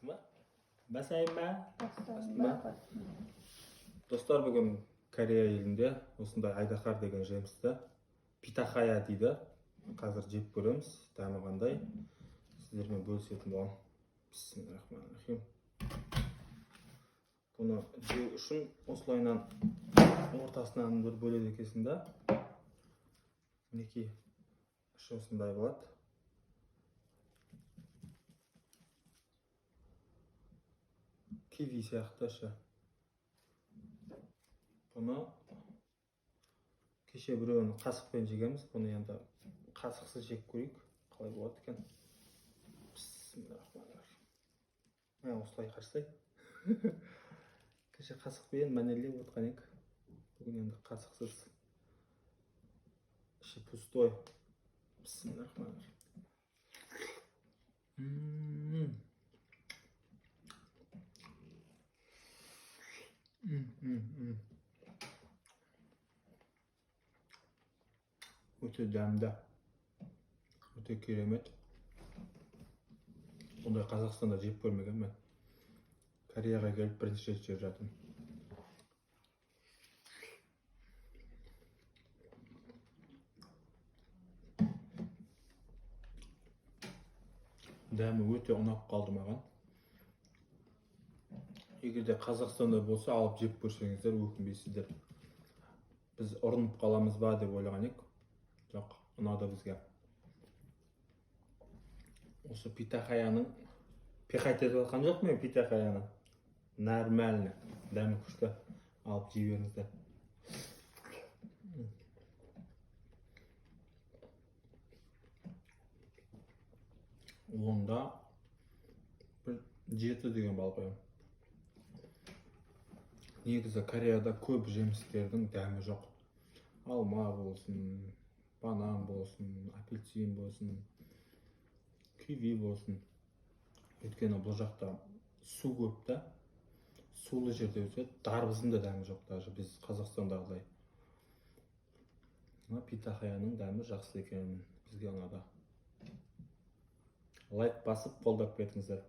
Bastın mı? Basayım mı? Bastın mı? Dostlar, bugün Koreya elinde осындай айдаһар деген жемісті питахая дейді. Қазір жеп көреміз, дамығандай. Сіздермен бөлісетін боламын. Бисмиллахиррахманиррахим. Бұны жеу үшін осылайынан ортасынан бір бөледі екенсің да. Мінекей, іші осындай болады. Киви сияқты іші. Бұны кеше біреуін қасықпен жегенбіз. Бұны енді қасықсыз жеп көрейік. Қалай болады екен? Бисмиллахиррахманиррахим. Осылай қарсай. Кеше қасықпен мәнерлеп отқан ек. Бүгін енді қасықсыз. Іші пустой. Бисмиллахиррахманиррахим. Өте дәмді, өте керемет. Ондай Қазақстанда жеп көрмеген мен. Кореяға келіп бірінші рет жеп жатырмын. Дәмі өте ұнап қалды маған. Егерде Қазақстанда болса, алып жеп көрсеңіздер, өкінбейсіздер. Біз ұрынып қаламыз ба деп ойлаған ек. Жоқ, ұнады бізге. Осы питахаяның пихать етіп жатқан жоқ мен питахаяны. Нормально. Дәмі күшті. Алып жей беріңіздер. Онда бір 7 деген балл қоямын. Негізі Кореяда көп жемістердің дәмі жоқ. Алма болсын, банан болсын, апельсин болсын, киви болсын. Өйткені бұл жақта су көп та, сулы жерде өседі. Дарбыздың да дәмі жоқ, даже біз Қазақстандағыдай. Питахаяның дәмі жақсы екен, бізге ұнады. Лайк басып қолдап кетіңіздер.